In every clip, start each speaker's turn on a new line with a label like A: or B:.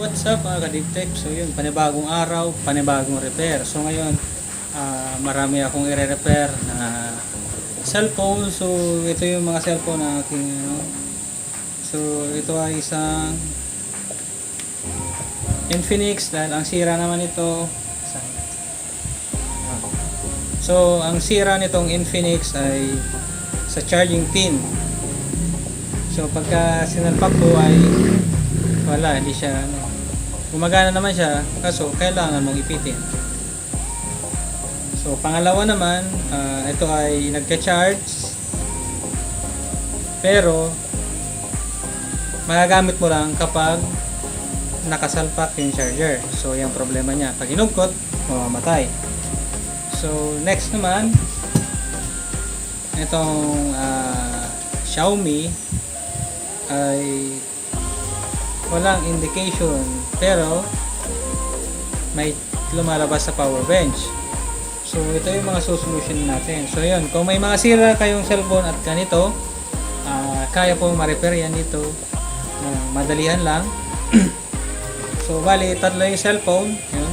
A: What's up mga ka-DigTech? So yun, panibagong araw, panibagong repair. So ngayon, marami akong i-repair na cellphone. So ito yung mga cellphone na aking So ito ay isang Infinix dahil ang sira naman ito. So ang sira nitong Infinix ay sa charging pin. So pagka sinalpak ko ay wala, hindi siya gumagana naman siya, kaso kailangan mong ipitin. So pangalawa naman, ito ay nagka-charge pero magagamit mo lang kapag nakasalpak yung charger. So yung problema niya, pag hinugkot, mamamatay. So next naman, itong Xiaomi ay walang indication pero may lumalabas sa power bench. So ito yung mga solution natin. So yun, kung may mga sira kayong cellphone at ganito, kaya pong ma-repair yan dito madalian lang. So bali, tatlo yung cellphone yun.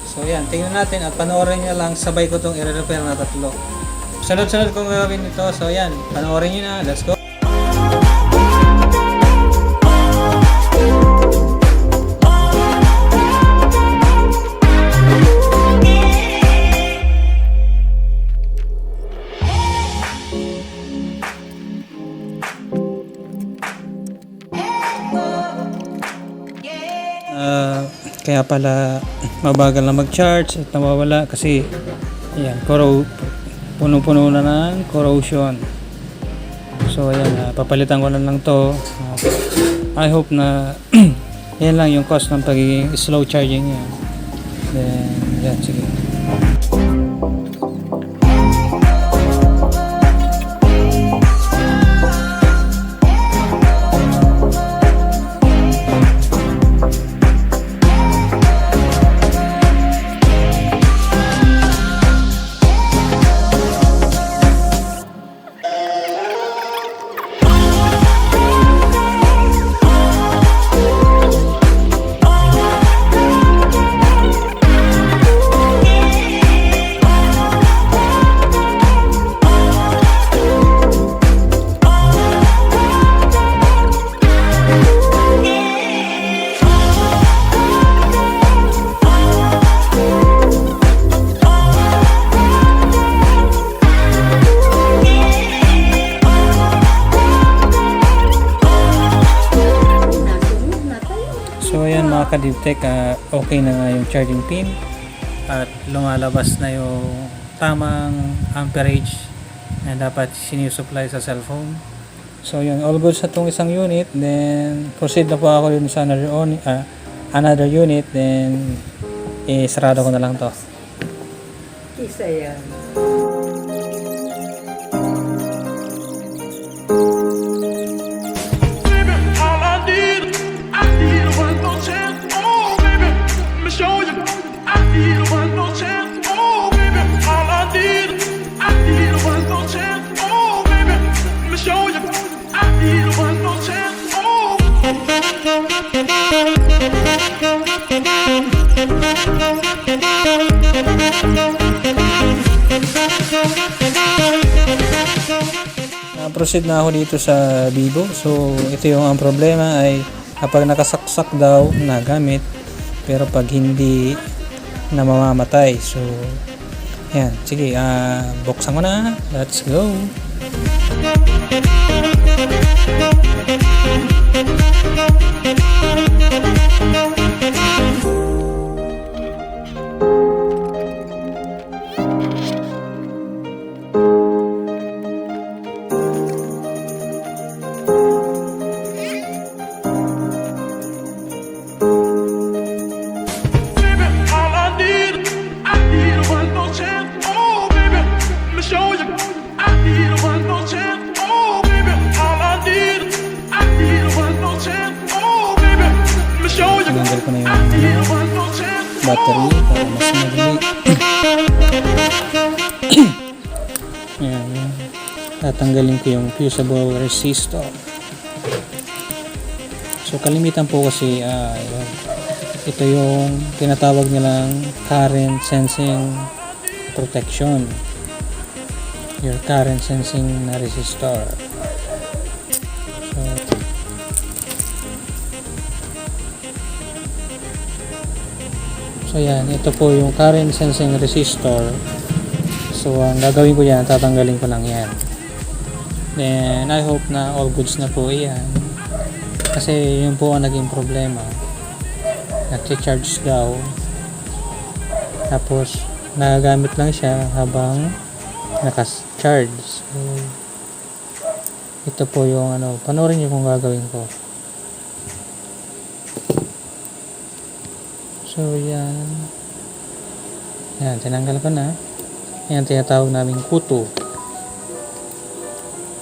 A: So yan, tingnan natin at panoorin nyo lang, sabay ko itong i-repair na tatlo. Sunod-sunod kong gawin ito. So yan, panoorin nyo na, let's go. Kaya pala mabagal na mag-charge at nawawala kasi ayan, puno-puno na ng corrosion. So ayan, papalitan ko na lang to. I hope na yan lang yung cost ng pagiging slow charging niya. Then yan, sige. So ayan mga ka-DigTech, okay na nga yung charging pin at lumalabas na yung tamang amperage na dapat sinusupply sa cellphone. So yun, all good sa itong isang unit. Then proceed na po ako yun sa another unit. Then sarado ko na lang to.
B: Isa yan.
A: Proceed na ako dito sa Vivo. So ito yung ang problema ay kapag nakasaksak daw na gamit pero pag hindi na mamamatay. So yan, sige, buksan ko na. Let's go. Tinanggal ko na yung battery para mas madali. Ayan, tatanggalin ko yung fusible resistor. So kalimitan po kasi ito yung tinatawag nilang current sensing protection, your current sensing na resistor. So yan, ito po yung current sensing resistor. So ang gagawin ko yan, tatanggalin ko lang yan. Then I hope na all goods na po yan. Kasi yun po ang naging problema. Nag-charge daw. Tapos nagagamit lang siya habang naka-charge. So ito po yung panoorin niyo kung gagawin ko. So yan. Yan, tinanggal ko na. Yan, tinatawag namin kuto.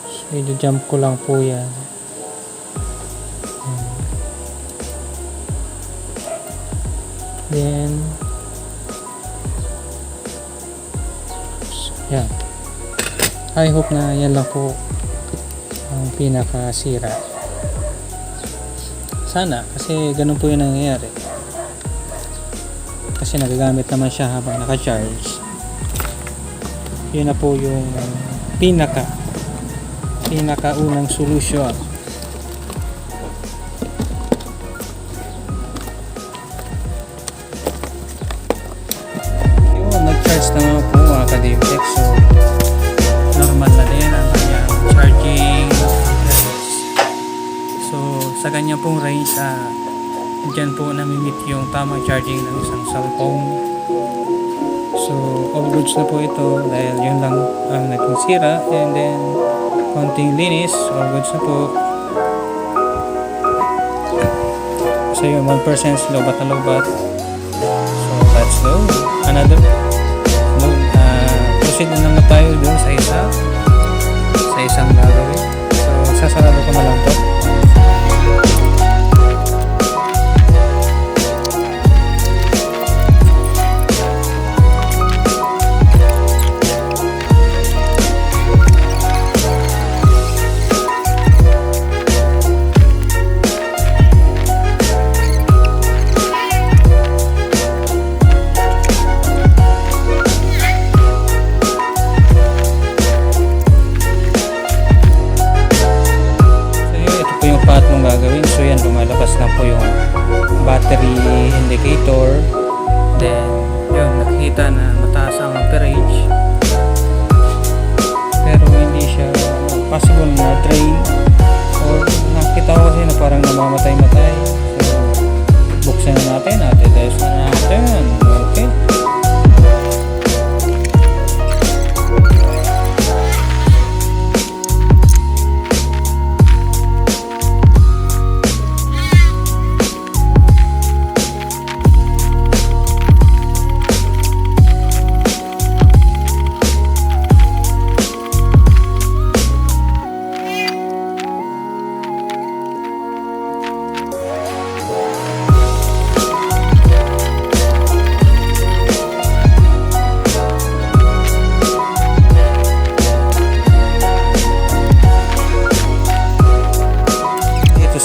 A: So i-jump ko lang po yan. Then yan. I hope na yan lang po ang pinakasira. Sana, kasi ganun po yung nangyayari. Kasi nagagamit naman siya habang naka-charge. Yun na po yung pinakaunang solusyon. Yun, nag-charge naman po mga ka-DMX. So normal na din ang kanyang charging levels. So sa ganyan pong range, dyan po namimit yung tamang charging ng isang cellphone. So all goods na po ito dahil yun lang ang naging sira, and then konting linis, all goods na po. So yung 1% lobat na lobat. So let's go. Another proceed na naman tayo dun sa isang gagawin. So sasarado ko na lang to. Gagawin. So yan, lumalabas na po yung battery indicator. Then yun, nakikita na mataas ang amperage, pero hindi siya possible na drain, or nakita ko kasi na parang namamatay-matay. So buksan na natin, test na natin. Okay.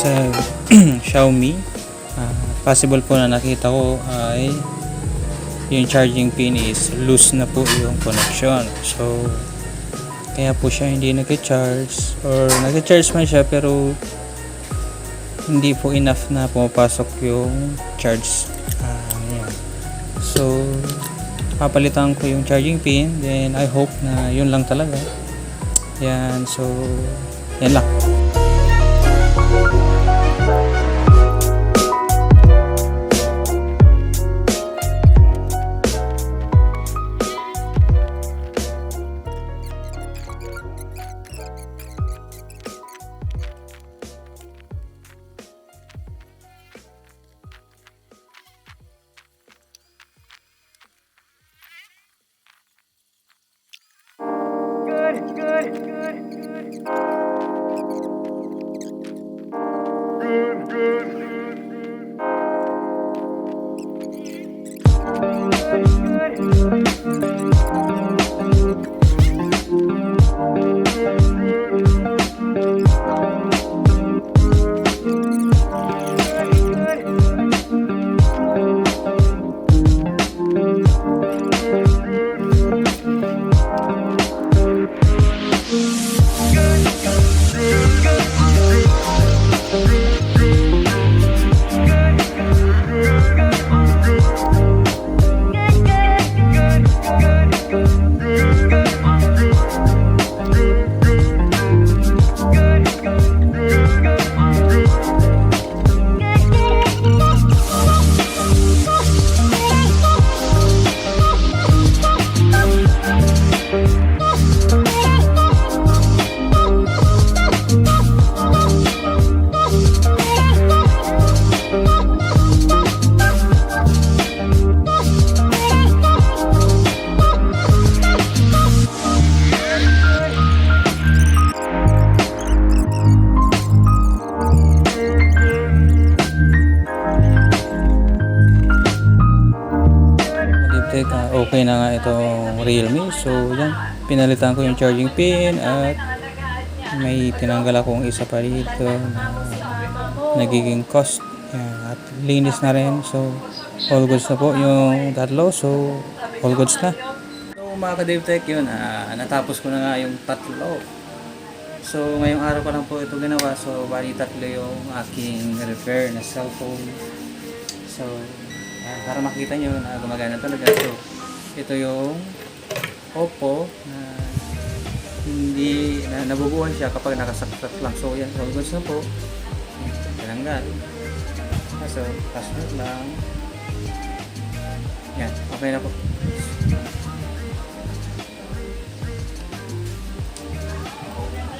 A: Sa Xiaomi, possible po na nakita ko ay yung charging pin is loose na po yung connection. So kaya po siya hindi nag-charge, or nag-charge man siya pero hindi po enough na pumapasok yung charge. Yan. So papalitan ko yung charging pin, then I hope na yun lang talaga. Yan, so yan lang. Good. Kadiptek, okay na nga itong Realme. So yan, pinalitan ko yung charging pin at may tinanggal akong isa pa dito na nagiging cost. Yan, at linis na rin. So all goods na po yung tatlo. So all goods na. So mga ka-Devtech, yun, natapos ko na nga yung tatlo. So ngayong araw ko lang po ito ginawa. So bali tatlo yung aking repair na cellphone. So para makita nyo na gumagana talaga. So ito yung Oppo na hindi na nabubuhan siya kapag nakasaksak lang. So yan, all goods na po. Tinanggal. So password lang. Yan, okay na po.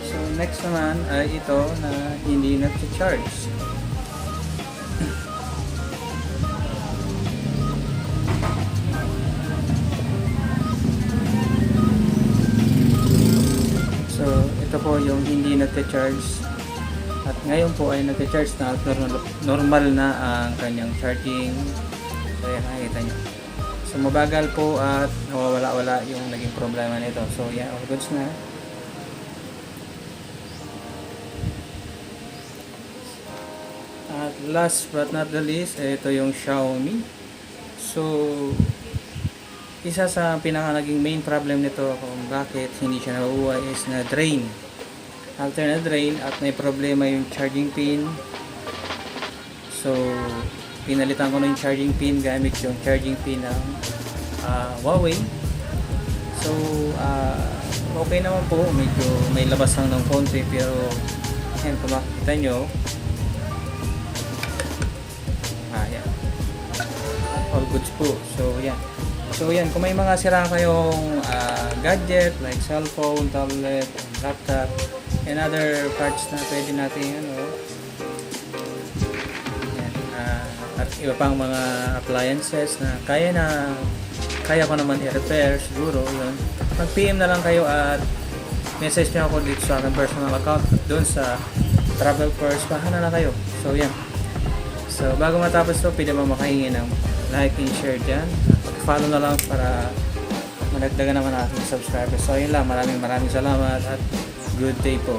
A: So next naman ay ito na hindi na-charge. So ito po yung hindi nagte-charge at ngayon po ay nagte-charge na at normal na ang kanyang charging. So yan, nakikita nyo. So mabagal po at nawawala-wala yung naging problema nito. So yan, all goods na. At last but not the least, ito yung Xiaomi. So isa sa pinaka naging main problem nito kung bakit hindi siya nabubuhay is na drain. Alternate drain at may problema yung charging pin. So pinalitan ko na yung charging pin gamit yung charging pin ng Huawei. So okay naman po, medyo may labas lang ng konti pero yan, kung makikita nyo, yan, all goods po. So yan. So yan, kung may mga sira kayong gadget like cellphone, tablet, laptop, and other parts na pwede natin yan, at iba pang mga appliances na kaya ko naman i-repair siguro, yun, mag-PM na lang kayo at message nyo ako dito sa aking personal account at doon sa Travel First, bahala na kayo. So yan. So bago matapos to, pwede mo makahingi ng like and share dyan. Pag-follow na lang para managdagan naman aking subscribers. So yun lang, maraming salamat at good day po.